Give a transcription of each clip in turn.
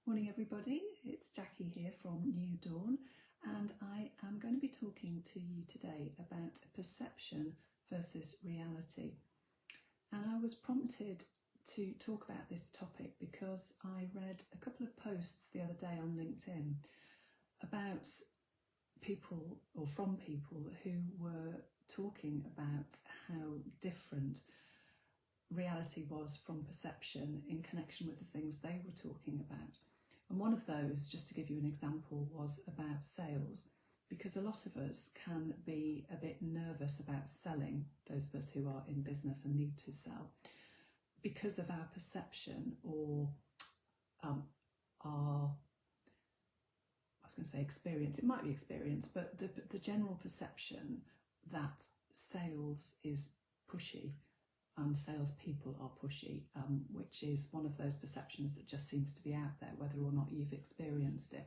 Morning everybody, it's Jackie here from New Dawn, and I am going to be talking to you today about perception versus reality. And I was prompted to talk about this topic because I read a couple of posts the other day on LinkedIn about people, or from people, who were talking about how different reality was from perception in connection with the things they were talking about. And one of those, just to give you an example, was about sales, because a lot of us can be a bit nervous about selling, those of us who are in business and need to sell, because of our perception or our, I was going to say experience, it might be experience, but the general perception that sales is pushy and salespeople are pushy, which is one of those perceptions that just seems to be out there, whether or not you've experienced it.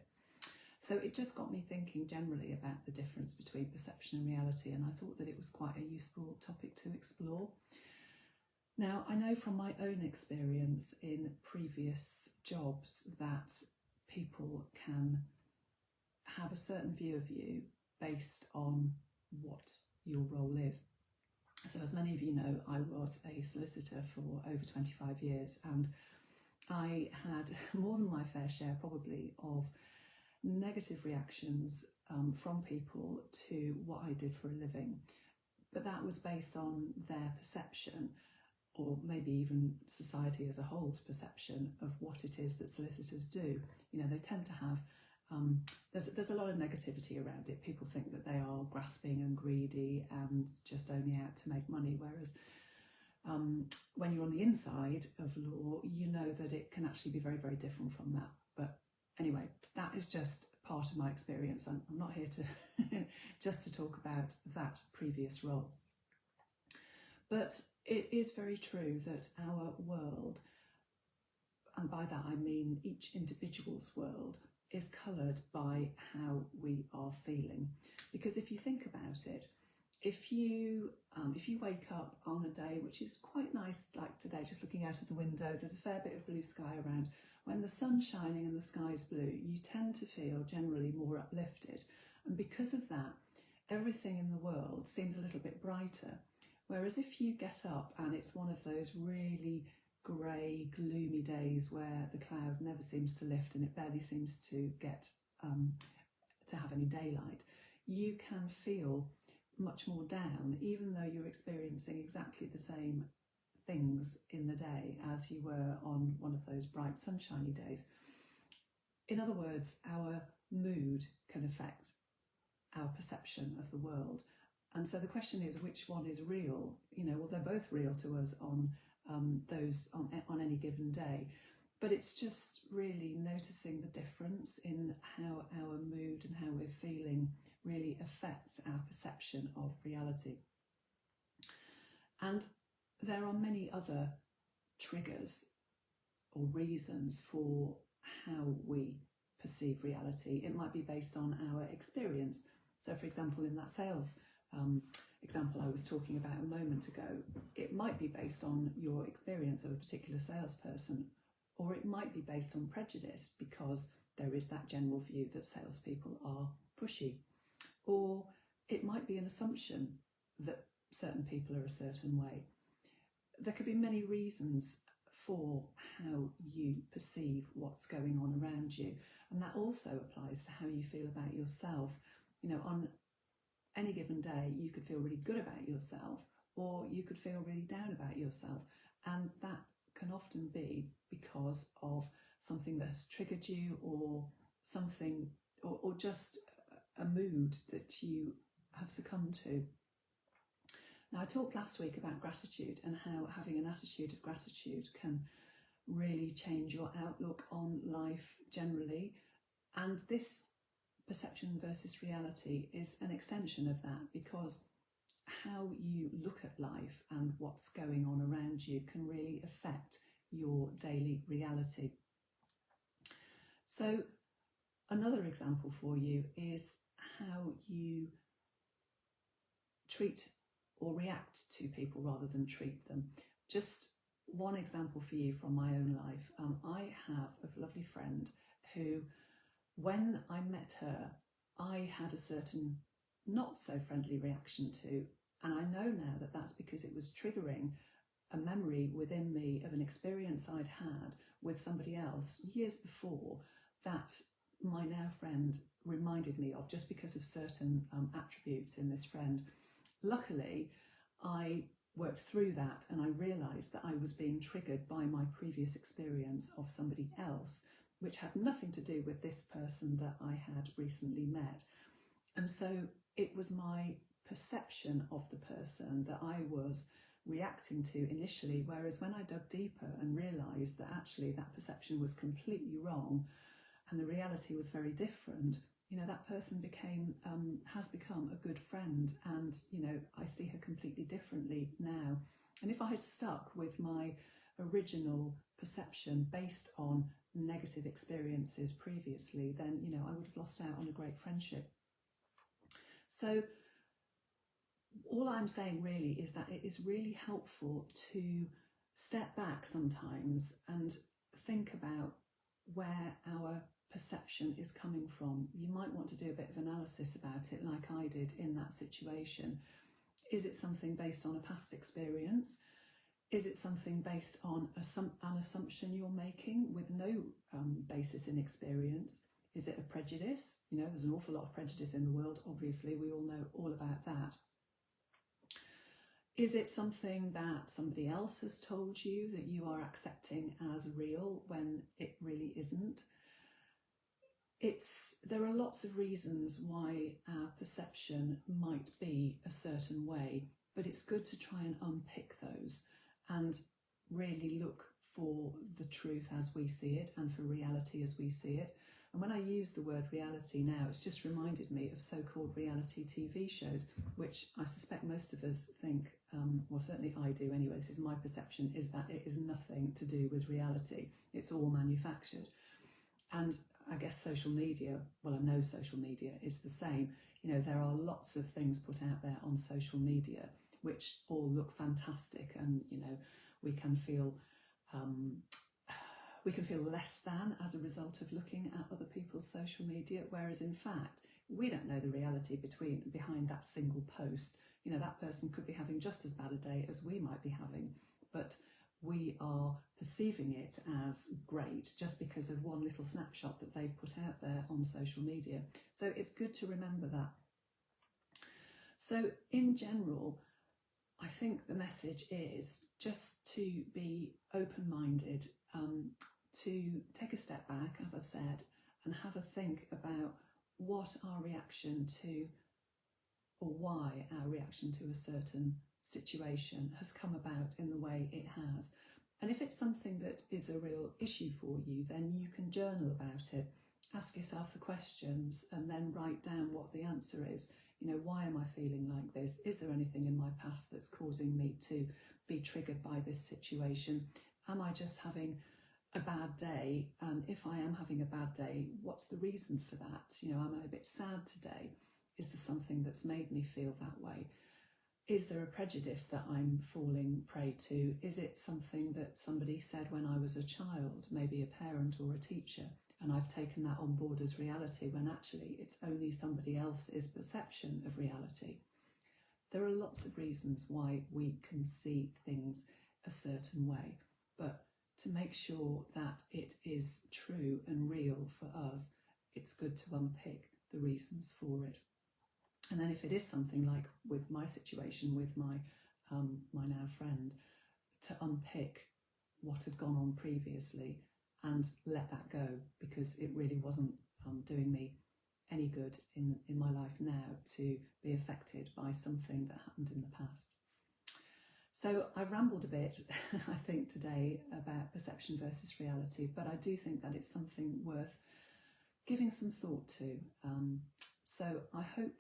So it just got me thinking generally about the difference between perception and reality, and I thought that it was quite a useful topic to explore. Now, I know from my own experience in previous jobs that people can have a certain view of you based on what your role is. So as many of you know, I was a solicitor for over 25 years, and I had more than my fair share probably of negative reactions from people to what I did for a living. But that was based on their perception, or maybe even society as a whole's perception of what it is that solicitors do. You know, they tend to have there's a lot of negativity around it. People think that they are grasping and greedy and just only out to make money, whereas when you're on the inside of law, you know that it can actually be very, very different from that. But anyway, that is just part of my experience. I'm not here to just to talk about that previous role. But it is very true that our world, and by that I mean each individual's world, is coloured by how we are feeling. Because if you think about it, if you wake up on a day which is quite nice, like today, just looking out of the window, there's a fair bit of blue sky around. When the sun's shining and the sky's blue, you tend to feel generally more uplifted. And because of that, everything in the world seems a little bit brighter. Whereas if you get up and it's one of those really grey, gloomy days where the cloud never seems to lift and it barely seems to get to have any daylight, you can feel much more down, even though you're experiencing exactly the same things in the day as you were on one of those bright sunshiny days. In other words, our mood can affect our perception of the world. And so the question is, which one is real? You know, well, they're both real to us on any given day, but it's just really noticing the difference in how our mood and how we're feeling really affects our perception of reality. And there are many other triggers or reasons for how we perceive reality. It might be based on our experience. So for example, in that sales example I was talking about a moment ago, it might be based on your experience of a particular salesperson, or it might be based on prejudice because there is that general view that salespeople are pushy, or it might be an assumption that certain people are a certain way. There could be many reasons for how you perceive what's going on around you, and that also applies to how you feel about yourself. You know, on any given day, you could feel really good about yourself, or you could feel really down about yourself. And that can often be because of something that has triggered you, or something, or just a mood that you have succumbed to. Now, I talked last week about gratitude and how having an attitude of gratitude can really change your outlook on life generally. And this perception versus reality is an extension of that, because how you look at life and what's going on around you can really affect your daily reality. So another example for you is how you treat or react to people rather than treat them. Just one example for you from my own life. I have a lovely friend who, when I met her, I had a certain not so friendly reaction to, and I know now that that's because it was triggering a memory within me of an experience I'd had with somebody else years before that my now friend reminded me of, just because of certain attributes in this friend. Luckily, I worked through that and I realised that I was being triggered by my previous experience of somebody else, which had nothing to do with this person that I had recently met. And so it was my perception of the person that I was reacting to initially, whereas when I dug deeper and realised that actually that perception was completely wrong and the reality was very different, you know, that person has become a good friend, and, you know, I see her completely differently now. And if I had stuck with my original perception based on negative experiences previously, then, you know, I would have lost out on a great friendship. So all I'm saying really is that it is really helpful to step back sometimes and think about where our perception is coming from. You might want to do a bit of analysis about it, like I did in that situation. Is it something based on a past experience? Is it something based on an assumption you're making with no basis in experience? Is it a prejudice? You know, there's an awful lot of prejudice in the world, obviously, we all know all about that. Is it something that somebody else has told you that you are accepting as real when it really isn't? There are lots of reasons why our perception might be a certain way, but it's good to try and unpick those and really look for the truth as we see it and for reality as we see it. And when I use the word reality now, it's just reminded me of so-called reality TV shows, which I suspect most of us think, well, certainly I do anyway, this is my perception, is that it is nothing to do with reality. It's all manufactured. And I guess social media, well, I know social media is the same. You know, there are lots of things put out there on social media which all look fantastic, and, you know, we can feel less than as a result of looking at other people's social media, whereas in fact we don't know the reality behind that single post. You know, that person could be having just as bad a day as we might be having, but we are perceiving it as great just because of one little snapshot that they've put out there on social media. So it's good to remember that. So in general, I think the message is just to be open-minded, to take a step back, as I've said, and have a think about what our reaction to, or why our reaction to a certain situation has come about in the way it has. And if it's something that is a real issue for you, then you can journal about it, ask yourself the questions, and then write down what the answer is. You know, why am I feeling like this? Is there anything in my past that's causing me to be triggered by this situation? Am I just having a bad day? And if I am having a bad day, what's the reason for that? You know, am I a bit sad today? Is there something that's made me feel that way? Is there a prejudice that I'm falling prey to? Is it something that somebody said when I was a child, maybe a parent or a teacher, and I've taken that on board as reality when actually it's only somebody else's perception of reality? There are lots of reasons why we can see things a certain way, but to make sure that it is true and real for us, it's good to unpick the reasons for it. And then if it is something like with my situation with my now friend, to unpick what had gone on previously and let that go, because it really wasn't doing me any good in my life now to be affected by something that happened in the past. So I've rambled a bit, I think, today about perception versus reality, but I do think that it's something worth giving some thought to. So I hope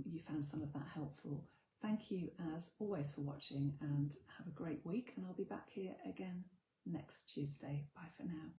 you found some of that helpful. Thank you as always for watching, and have a great week, and I'll be back here again next Tuesday. Bye for now.